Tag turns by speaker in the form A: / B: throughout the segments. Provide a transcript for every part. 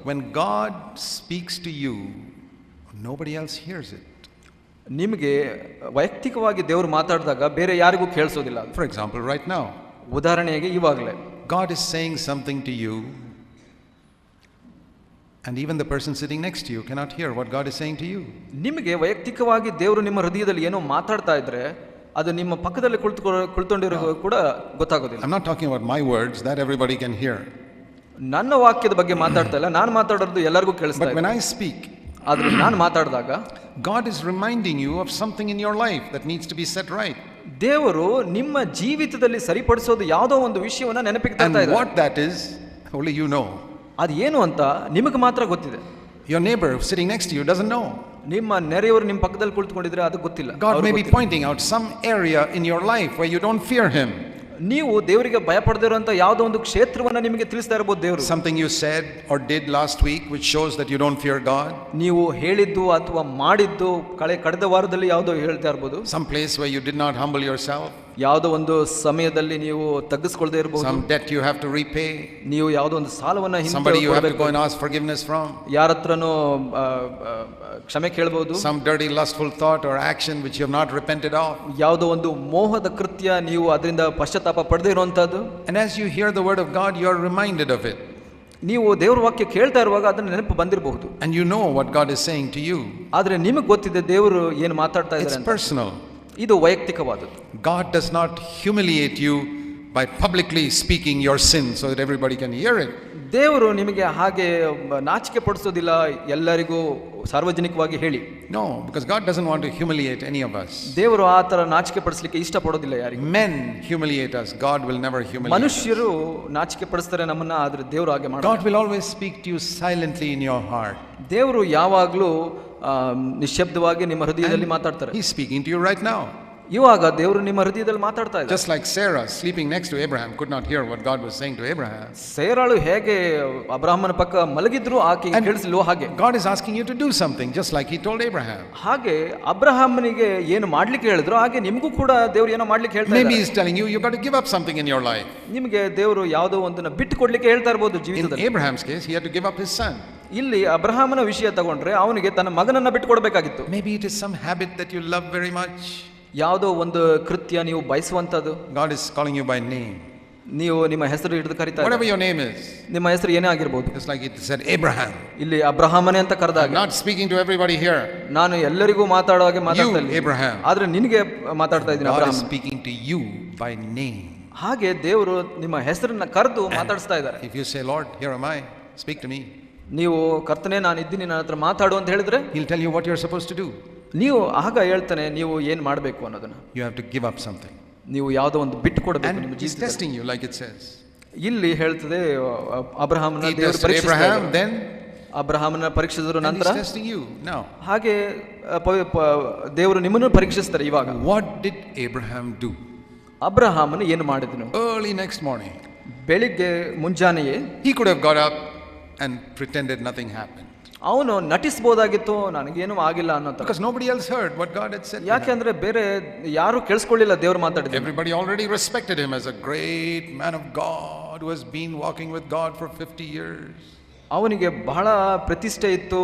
A: when God speaks to you, nobody else hears it.
B: ನಿಮಗೆ ವೈಯಕ್ತಿಕವಾಗಿ ದೇವರು ಮಾತಾಡಿದಾಗ ಬೇರೆ ಯಾರಿಗೂ ಕೇಳಿಸೋದಿಲ್ಲ.
A: For example, right now,
B: ಉದಾಹರಣೆಗೆ ಇವಾಗಲೇ
A: God is saying something to you, and even the person sitting next to you cannot hear what God is saying to you.
B: ನಿಮಗೆ ವೈಯಕ್ತಿಕವಾಗಿ ದೇವರು ನಿಮ್ಮ ಹೃದಯದಲ್ಲಿ ಏನೋ ಮಾತಾಡ್ತಾ ಇದ್ರೆ ಅದು ನಿಮ್ಮ ಪಕ್ಕದಲ್ಲಿ ಕುಳಿತುಕೊಂಡಿರೋ ಕೂಡ ಗೊತ್ತಾಗೋದಿಲ್ಲ.
A: I'm not talking about my words that everybody can hear.
B: ನನ್ನ ವಾಕ್ಯದ ಬಗ್ಗೆ ಮಾತಾಡ್ತಾ ಇಲ್ಲ, ನಾನು ಮಾತಾಡೋದು ಎಲ್ಲರಿಗೂ ಕೇಳಿಸ್ತಾ ಇದೆ.
A: But when I speak,
B: ಆದ್ರೆ ನಾನು ಮಾತಾಡಿದಾಗ
A: God is reminding you of something in your life that needs to be set right.
B: ದೇವರು ನಿಮ್ಮ ಜೀವಿತದಲ್ಲಿ ಸರಿಪಡಿಸೋದು ಯಾವುದೋ ಒಂದು ವಿಷಯವನ್ನ ನೆನಪಿಗೆ ತರ್ತಾ ಇದ್ದಾರೆ.
A: And what that is, only you know.
B: ಅದು ಏನು ಅಂತ ನಿಮಗೆ ಮಾತ್ರ ಗೊತ್ತಿದೆ.
A: Your neighbor sitting next to you doesn't know.
B: ನಿಮ್ಮ ನೆರೆಯವರು ನಿಮ್ಮ ಪಕ್ಕದಲ್ಲಿ ಕುಳಿತುಕೊಂಡಿದ್ರೆ ಅದು ಗೊತ್ತಿಲ್ಲ.
A: God may be pointing out some area in your life where you don't fear him.
B: ನೀವು ದೇವರಿಗೆ ಭಯಪಡದಿರುವಂತ ಯಾವುದೋ ಒಂದು ಕ್ಷೇತ್ರವನ್ನ ನಿಮಗೆ ತಿಳಿಸ್ತಾ ಇರಬಹುದು ದೇವರು.
A: Something you said or did last week which shows that you don't fear God.
B: ನೀವು ಹೇಳಿದ್ದು ಅಥವಾ ಮಾಡಿದ್ದು ಕಳೆದ ವಾರದಲ್ಲಿ ಯಾವುದೋ ಹೇಳ್ತಾ ಇರಬಹುದು.
A: Some place where you did not humble yourself.
B: ಯಾವುದೋ ಒಂದು ಸಮಯದಲ್ಲಿ ನೀವು ತಗ್ಗಿಸಿಕೊಳ್ಳದೆ ಇರಬಹುದು.
A: Some debt you have to repay.
B: ನೀವು ಯಾವುದೋ ಒಂದು ಸಾಲವನ್ನ
A: Somebody you have to go and ask forgiveness from.
B: ಯಾರತ್ರನೋ ಕ್ಷಮೆ ಕೇಳಬಹುದು.
A: Some dirty lustful thought or action which you have not repented of.
B: ಯಾವುದೋ ಒಂದು ಮೋಹದ ಕೃತ್ಯ ನೀವು ಅದರಿಂದ ಪಶ್ಚಾತ್ತಾಪ ಪಡದೇ ಇರುವಂತದ್ದು.
A: And as you hear the word of God, you are reminded of it.
B: ನೀವು ದೇವರ ವಾಕ್ಯ ಕೇಳ್ತಾ ಇರುವಾಗ ಅದನ್ನ ನೆನಪು ಬಂದಿರಬಹುದು.
A: And you know what God is saying to you.
B: ಆದ್ರೆ ನಿಮಗೆ ಗೊತ್ತಿದೆ ದೇವರು ಏನು ಮಾತಾಡ್ತಾ ಇದ್ದಾರೆ ಅಂತ.
A: It's personal.
B: ಇದು ವೈಯಕ್ತಿಕವಾದದ್ದು.
A: God does not humiliate you by publicly speaking your sin so that everybody can hear it.
B: ದೇವರು ನಿಮಗೆ ಹಾಗೆ ನಾಚಿಕೆ ಪಡಿಸೋದಿಲ್ಲ ಎಲ್ಲರಿಗೂ ಸಾರ್ವಜನಿಕವಾಗಿ ಹೇಳಿ.
A: No, because God doesn't want to humiliate any of us.
B: ದೇವರು ಆ ತರ ನಾಚಿಕೆ ಪಡಿಸಲಿಕ್ಕೆ ಇಷ್ಟಪಡೋದಿಲ್ಲ ಯಾರಿಗೂ.
A: Men humiliate us. God will never humiliate.
B: ಮನುಷ್ಯರು ನಾಚಿಕೆ ಪಡಿಸ್ತಾರೆ ನಮ್ಮನ್ನ, ಆದ್ರೆ ದೇವರು ಹಾಗೆ ಮಾಡಲ್ಲ.
A: God will always speak to you silently in your heart.
B: ದೇವರು ಯಾವಾಗಲೂ ನಿಶ್ಶಬ್ದವಾಗಿ ನಿಮ್ಮ ಹೃದಯದಲ್ಲಿ ಮಾತಾಡ್ತಾರೆ.
A: He's speaking to you right now.
B: ಇವಾಗ ದೇವರು ನಿಮ್ಮ ಹೃದಯದಲ್ಲಿ ಮಾತಾಡ್ತಾ ಇದ್ದಾರೆ.
A: Just like Sarah sleeping next to Abraham could not hear what God was saying to Abraham.
B: ಸೇರಾಳು ಹೇಗೆ ಅಬ್ರಹಾಮನ ಪಕ್ಕ ಮಲಗಿದ್ರು ಆಕೆಗೆ ಕೇಳಿಸಲಿಲ್ಲ ಹಾಗೆ
A: God is asking you to do something just like he told Abraham.
B: ಹಾಗೆ ಅಬ್ರಹಾಮನಿಗೆ ಏನು ಮಾಡ್ಲಿಕ್ಕೆ ಹೇಳಿದ್ರು ಹಾಗೆ ನಿಮಗೂ ಕೂಡ ದೇವರು ಏನೋ ಮಾಡ್ಲಿಕ್ಕೆ ಹೇಳ್ತಾ ಇದ್ದಾರೆ.
A: Maybe he's telling you got to give up something in your life.
B: ನಿಮಗೆ ದೇವರು ಯಾವುದೋ ಒಂದನ್ನ ಬಿಟ್ಟು ಕೊಡ್ಲಿಕ್ಕೆ ಹೇಳ್ತಾ ಇರಬಹುದು ಜೀವಿತದಲ್ಲಿ.
A: In Abraham's case he had to give up his son.
B: ಇಲ್ಲಿ ಅಬ್ರಹಾಮನ ವಿಷಯ ತಗೊಂಡ್ರೆ ಅವನಿಗೆ ತನ್ನ ಮಗನನ್ನ ಬಿಟ್ಟು ಕೊಡಬೇಕಾಗಿತ್ತು.
A: Maybe it is some habit that you love very much.
B: ಯಾವುದೋ ಒಂದು ಕೃತ್ಯ ನೀವು ಬಯಸುವಂತದ್ದು.
A: God is calling you by name.
B: ನೀವು ನಿಮ್ಮ ಹೆಸರು ಹಿಡಿದು ಕರೀತಾ
A: whatever your name is.
B: ನಿಮ್ಮ ಹೆಸರು ಏನೇ ಆಗಿರಬಹುದು.
A: Just like it said Abraham.
B: ಇಲ್ಲಿ ಅಬ್ರಹಾಮನೇ ಅಂತ ಕರೆದಾಗ
A: I'm not speaking to everybody here.
B: ನಾನು ಎಲ್ಲರಿಗೂ ಮಾತಾಡೋ ಹಾಗೆ ಮಾತಾಡ್ತಾ ಇಲ್ಲ.
A: Abraham.
B: ಆದ್ರೆ ನಿನಗೆ ಮಾತಾಡ್ತಾ ಇದ್ದೀನಿ Abraham.
A: God is speaking to you by name.
B: ಹಾಗೆ ದೇವರು ನಿಮ್ಮ ಹೆಸರನ್ನ ಕರೆದು ಮಾತಾಡಿಸ್ತಾ ಇದ್ದಾರೆ.
A: If you say Lord here am I, speak to me.
B: ನೀವು ಕರ್ತನೇ ನಾನು ಇದ್ದೀನಿ ನನ್ನ ಹತ್ರ ಮಾತಾಡು ಅಂತ ಹೇಳಿದ್ರೆ
A: he'll tell you what you're supposed to do.
B: ನೀವು ಆಗ ಹೇಳ್ತಾನೆ ನೀವು ಏನು ಮಾಡಬೇಕು ಅನ್ನೋದನ್ನ.
A: You have to give up something.
B: ನೀವು ಯಾವುದೋ ಒಂದು ಬಿಟ್ಟು ಕೊಡಬೇಕು ನಿಮ್ಮ
A: ಜೀವಿತದಲ್ಲಿ. He's testing you like it says.
B: ಇಲ್ಲಿ ಹೇಳ್ತದೆ ಅಬ್ರಹಾಮನ ದೇವರು
A: ಪರೀಕ್ಷಿಸಿದರು. Then
B: ಅಬ್ರಹಾಮನ ಪರೀಕ್ಷಿಸಿದ್ರು ನಂತರ
A: he's testing you now.
B: ಹಾಗೆ ದೇವರು ನಿಮ್ಮನ್ನು ಪರೀಕ್ಷಿಸ್ತಾರೆ ಇವಾಗ.
A: What did Abraham do?
B: ಅಬ್ರಹಾಮನು ಏನು ಮಾಡಿದನು?
A: Early next morning.
B: ಬೆಳಿಗ್ಗೆ ಮುಂಜಾನೆಯೇ
A: he could have got up and pretended nothing happened.
B: ಅವನು ನಟಿಸಬಹುದಾಗಿತ್ತು ನನಗೇನು ಆಗಿಲ್ಲ ಅನ್ನೋ ತರ.
A: Because nobody else heard what God had said.
B: ಯಾಕೆಂದ್ರೆ ಬೇರೆ ಯಾರು ಕೇಳಿಸ್ಕೊಳ್ಳಿಲ್ಲ ದೇವರು ಮಾತಾಡಿದ್ದು.
A: Everybody already respected him as a great man of God who has been walking with God for 50 years.
B: ಅವನಿಗೆ ಬಹಳ ಪ್ರತಿಷ್ಠೆ ಇತ್ತು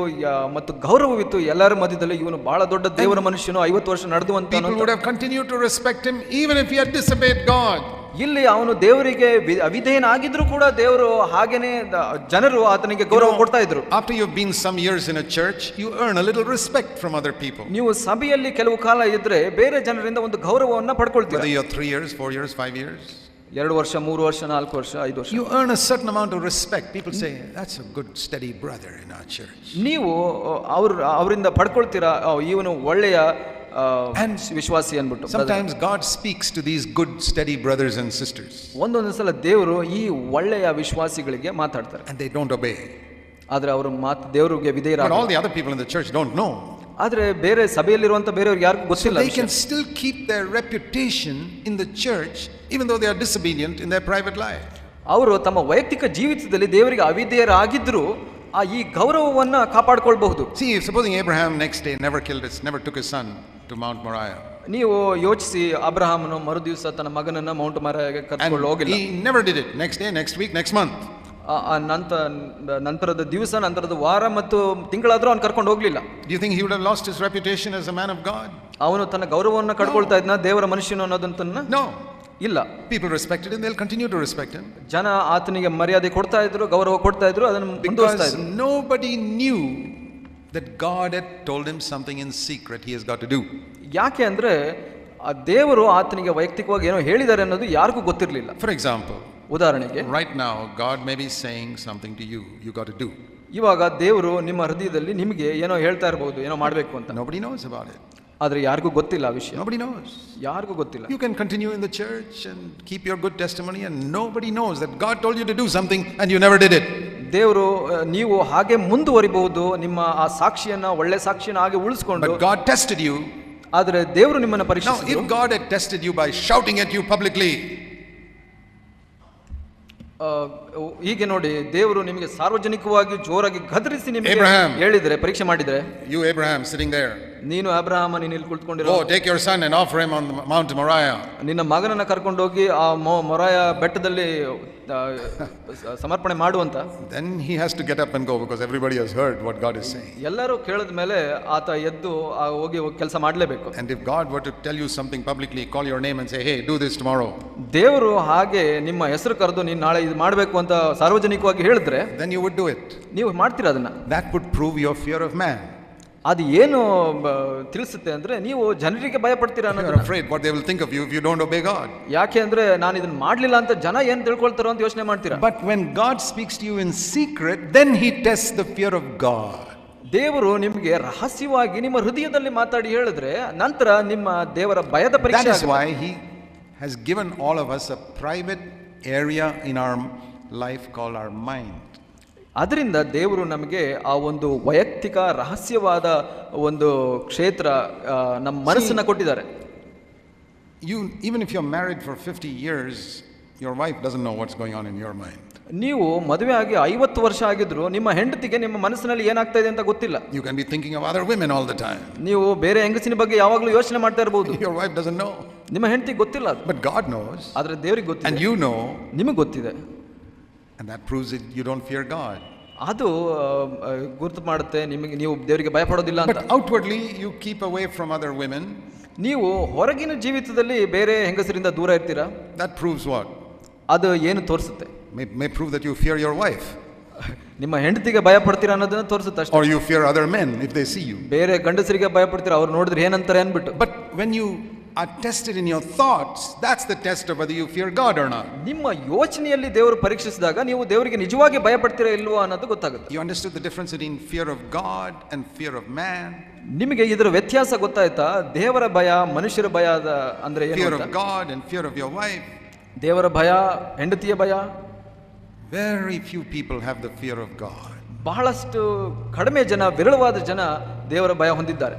B: ಮತ್ತು ಗೌರವವಿತ್ತು ಎಲ್ಲರ ಮಧ್ಯದಲ್ಲಿ. ಇವನು ಬಹಳ ದೊಡ್ಡ ದೇವರ ಮನುಷ್ಯನು, 50 ವರ್ಷ ನಡೆದುವಂತ.
A: People would have continued to respect him even if he had disobeyed God.
B: ಇಲ್ಲಿ ಅವನು ದೇವರಿಗೆ ಅವಿಧೇಯನಾಗಿದ್ರು ಕೂಡ ದೇವರು ಹಾಗೇನೆ ಜನರು ಆತನಿಗೆ ಗೌರವ ಕೊಡ್ತಾ ಇದ್ರು.
A: After you've been some years in a church, you earn a little respect from other people.
B: ನೀವು ಸಭೆಯಲ್ಲಿ ಕೆಲವು ಕಾಲ ಇದ್ರೆ ಬೇರೆ ಜನರಿಂದ ಒಂದು ಗೌರವವನ್ನ ಪಡ್ಕೊಳ್ತೀರಾ.
A: Whether you're 3 years, 4 years, 5 years.
B: 2 ವರ್ಷ, 3 ವರ್ಷ, 4 ವರ್ಷ, 5 ವರ್ಷ.
A: You earn a certain amount of respect. People say that's a good steady brother in our church.
B: ನೀವು ಅವರಿಂದ ಪಡ್ಕೊಳ್ತೀರಾ ಇವನು ಒಳ್ಳೆಯ ವಿಶ್ವಾಸಿ ಅನ್ಬಿಟ್ಟು.
A: Sometimes God speaks to these good steady brothers and sisters.
B: ಒಂದೊಂದು ಸಲ ದೇವರು ಈ ಒಳ್ಳೆಯ ವಿಶ್ವಾಸಿಗಳಿಗೆ ಮಾತಾಡ್ತಾರೆ.
A: And they don't obey.
B: ಆದ್ರೆ ಅವರು ದೇವರಿಗೆ ವಿಧೇಯರಾಗಲ್ಲ.
A: But all the other people in the church don't know.
B: ಆದ್ರೆ ಬೇರೆ ಸಭೆಯಲ್ಲಿರುವಂತ ಬೇರೆಯವ್ರಿಗೆ ಯಾರಿಗೂ ಗೊತ್ತಿಲ್ಲ.
A: They can still keep their reputation in the church even though they are disobedient in their private life.
B: ಅವರು ತಮ್ಮ ವೈಯಕ್ತಿಕ ಜೀವಿತದಲ್ಲಿ ದೇವರಿಗೆ ಅವಿಧೇಯರಾಗಿದ್ರು ಈ ಗೌರವವನ್ನ ಕಾಪಾಡಿಕೊಳ್ಳಬಹುದು.
A: See, supposing Abraham next day never took his son to Mount Moriah.
B: ನೀವು ಯೋಚಿಸಿ, ಅಬ್ರಹಾಮನು ಮರುದಿವಸ ತನ್ನ ಮಗನನ್ನ ಮೌಂಟ್ ಮೊರಿಯಾಗೆ ಕರೆದುಕೊಂಡು ಹೋಗಿಲ್ಲ.
A: He never did it. Next day, next week, next month.
B: ನಂತರದ ದಿವಸ, ನಂತರದ ವಾರ ಮತ್ತು ತಿಂಗಳಾದ್ರೂ ಅವ್ನು ಕರ್ಕೊಂಡು ಹೋಗ್ಲಿಲ್ಲ.
A: Do you think he would have lost his reputation as a man of God?
B: ಅವನು ತನ್ನ ಗೌರವವನ್ನು ಕಳ್ಕೊಳ್ತಾ ಇದ್ನ ದೇವರ ಮನುಷ್ಯನು ಅನ್ನೋದಂತನ್ನ?
A: No.
B: ಇಲ್ಲ.
A: People respected him, they'll continue to respect him.
B: ಜನ ಆತನಿಗೆ ಮರ್ಯಾದೆ ಕೊಡ್ತಾ ಇದ್ರು, ಗೌರವ ಕೊಡ್ತಾ ಇದ್ರು, ಅದನ್ನು ಮುಂದುವರಿಸ್ತಾ
A: Because
B: ಇದ್ರು.
A: nobody knew that God had told him something in secret he has got to do.
B: ಯಾಕೆ ಅಂದ್ರೆ ಆ ದೇವರು ಆತನಿಗೆ ವೈಯಕ್ತಿಕವಾಗಿ ಏನೋ ಹೇಳಿದ್ದಾರೆ ಅನ್ನೋದು ಯಾರಿಗೂ ಗೊತ್ತಿರಲಿಲ್ಲ.
A: For example,
B: ಉದಾಹರಣೆಗೆ,
A: right now God may be saying something to you, you got to do.
B: ಇವಾಗ ದೇವರು ನಿಮ್ಮ ಹೃದಯದಲ್ಲಿ ನಿಮಗೆ ಏನೋ ಹೇಳ್ತಾ ಇರಬಹುದು, ಏನೋ ಮಾಡಬೇಕು ಅಂತ.
A: Nobody knows about it.
B: ಆದ್ರೆ ಯಾರಿಗೂ ಗೊತ್ತಿಲ್ಲ ಆ ವಿಷಯ.
A: Nobody knows.
B: ಯಾರಿಗೂ ಗೊತ್ತಿಲ್ಲ.
A: You can continue in the church and keep your good testimony and nobody knows that God told you to do something and you never did it.
B: ದೇವರು ನೀವು ಹಾಗೆ ಮುಂದುವರಿಬಹುದು, ನಿಮ್ಮ ಆ ಸಾಕ್ಷಿಯನ್ನ, ಒಳ್ಳೆ ಸಾಕ್ಷಿಯನ್ನ ಹಾಗೆ ಉಳಿಸ್ಕೊಂಡು.
A: But God tested you.
B: ಆದ್ರೆ ದೇವರು ನಿಮ್ಮನ್ನ
A: Now
B: ಪರೀಕ್ಷಿಸಿದ್ರು.
A: if God had tested you by shouting at you publicly,
B: ಹೀಗೆ ನೋಡಿ, ದೇವರು ನಿಮಗೆ ಸಾರ್ವಜನಿಕವಾಗಿ ಜೋರಾಗಿ ಗದರಿಸಿ ನಿಮಗೆ
A: Abraham.
B: ಹೇಳಿದ್ರೆ, ಪರೀಕ್ಷೆ ಮಾಡಿದ್ರೆ,
A: you Abraham sitting there,
B: ನೀನು ಅಬ್ರಹಾಮ, ನೀನು ಇಲ್ಲಿ ಕುಳಿತುಕೊಂಡಿರೋ,
A: go take your son and offer him on the Mount Moriah.
B: ನಿನ್ನ ಮಗನನ್ನ ಕರ್ಕೊಂಡು ಹೋಗಿ ಆ ಮೊರಾಯ ಬೆಟ್ಟದಲ್ಲಿ ಸಮರ್ಪಣೆ ಮಾಡುವಂತ.
A: Then he has to get up and go because everybody has heard what God is saying.
B: ಎಲ್ಲರೂ ಕೇಳಿದ ಮೇಲೆ ಆತ ಎದ್ದು ಹೋಗಿ ಕೆಲಸ ಮಾಡಲೇಬೇಕು.
A: And if God were to tell you something publicly, call your name and say, hey, do this tomorrow,
B: ದೇವರು ಹಾಗೆ ನಿಮ್ಮ ಹೆಸರು ಕರೆದು ನೀನು ನಾಳೆ ಇದು ಮಾಡಬೇಕು ಅಂತ ಸಾರ್ವಜನಿಕವಾಗಿ ಹೇಳಿದ್ರೆ,
A: then you would do it.
B: ನೀವು ಮಾಡ್ತೀರಾ ಅದನ್ನ.
A: That would prove your fear of man.
B: ಅದು ಏನು ತಿಳಿಸುತ್ತೆ ಅಂದ್ರೆ, ನೀವು ಜನರಿಗೆ ಭಯ ಪಡ್ತೀರಾ
A: You are
B: ಅನ್ನೋದು.
A: afraid what they will think of you if you don't obey God.
B: ಯಾಕೆ ಅಂದ್ರೆ ನಾನು ಇದನ್ನ ಮಾಡ್ಲಿಲ್ಲ ಅಂತ ಜನ ಏನ್ ತಿಳ್ಕೊಳ್ತಾರೋ ಅಂತ ಯೋಚನೆ ಮಾಡ್ತೀರಾ.
A: But when God speaks to you in secret, then he tests the fear of God.
B: ದೇವರು ನಿಮಗೆ ರಹಸ್ಯವಾಗಿ ನಿಮ್ಮ ಹೃದಯದಲ್ಲಿ ಮಾತಾಡಿ ಹೇಳಿದ್ರೆ, ನಂತರ ನಿಮ್ಮ ದೇವರ ಭಯದ
A: That
B: ಪರೀಕ್ಷೆ
A: is why he has given all of us a private area in our life called our mind.
B: ಅದರಿಂದ ದೇವರು ನಮಗೆ ಆ ಒಂದು ವೈಯಕ್ತಿಕ ರಹಸ್ಯವಾದ ಒಂದು ಕ್ಷೇತ್ರ, ನಮ್ಮ ಮನಸ್ಸನ್ನ ಕೊಟ್ಟಿದ್ದಾರೆ.
A: Even if you're married for 50 years, your wife doesn't know what's going on in your mind.
B: ನೀವು ಮದುವೆ ಆಗಿ 50 ವರ್ಷ ಆಗಿದ್ರು ನಿಮ್ಮ ಹೆಂಡತಿಗೆ ನಿಮ್ಮ ಮನಸ್ಸಿನಲ್ಲಿ ಏನಾಗ್ತಾ ಇದೆ ಅಂತ ಗೊತ್ತಿಲ್ಲ.
A: You can be thinking of other women all the time.
B: ನೀವು ಬೇರೆ ಹೆಂಗಸಿನ ಬಗ್ಗೆ ಯಾವಾಗಲೂ ಯೋಚನೆ ಮಾಡ್ತಾ ಇರಬಹುದು.
A: Your wife doesn't know.
B: ನಿಮ್ಮ ಹೆಂಡತಿಗೆ ಗೊತ್ತಿಲ್ಲ ಅದು.
A: But God knows.
B: ಆದ್ರೆ ದೇವರಿಗೆ ಗೊತ್ತಿದೆ.
A: And you know.
B: ನಿಮಗೆ ಗೊತ್ತಿದೆ.
A: And that proves that you don't fear God.
B: ಅದು ಗುರುತು ಮಾಡುತ್ತೆ ನಿಮಗೆ, ನೀವು ದೇವರಿಗೆ ಭಯಪಡೋದಿಲ್ಲ ಅಂತ.
A: But outwardly you keep away from other women.
B: ನೀವು ಹೊರಗಿನ ಜೀವಿತದಲ್ಲಿ ಬೇರೆ ಹೆಂಗಸರಿಂದ ದೂರ ಇರ್ತೀರಾ.
A: That proves what?
B: ಅದು ಏನು ತೋರಿಸುತ್ತೆ?
A: May prove that you fear your wife.
B: ನಿಮ್ಮ ಹೆಂಡತಿಗೆ ಭಯ ಪಡ್ತೀರಾ ಅನ್ನೋದನ್ನ ತೋರಿಸುತ್ತೆ ಅಷ್ಟೇ.
A: Or you fear other men if they see you.
B: ಬೇರೆ ಗಂಡಸರಿಗೆ ಭಯ ಪಡ್ತೀರಾ, ಅವ್ರು ನೋಡಿದ್ರೆ ಏನಂತಾರೆ ಅನ್ಬಿಟ್ಟು.
A: But when you are tested in your thoughts, that's the test of whether you fear God or not.
B: ನಿಮ್ಮ ಯೋಚನೆಯಲ್ಲಿ ದೇವರು ಪರೀಕ್ಷಿಸಿದಾಗ ನೀವು ದೇವರಿಗೆ ನಿಜವಾಗಿ ಭಯ ಪಡ್ತೀರಾ ಇಲ್ವೋ ಅನ್ನೋದು ಗೊತ್ತಾಗುತ್ತೆ.
A: You understood the difference between fear of God and fear of man?
B: ನಿಮಗೆ ಇದರ ವ್ಯತ್ಯಾಸ ಗೊತ್ತಾಯ್ತಾ? ದೇವರ ಭಯ, ಮನುಷ್ಯರ ಭಯ ಅಂದ್ರೆ ಏನು
A: Fear
B: ಅಂತ?
A: of God and fear of your wife.
B: ದೇವರ ಭಯ, ಹೆಂಡತಿಯ ಭಯ.
A: Very few people have the fear of God.
B: ಬಹಳಷ್ಟು ಕಡಿಮೆ ಜನ, ವಿರಳವಾದ ಜನ ದೇವರ ಭಯ ಹೊಂದಿದ್ದಾರೆ.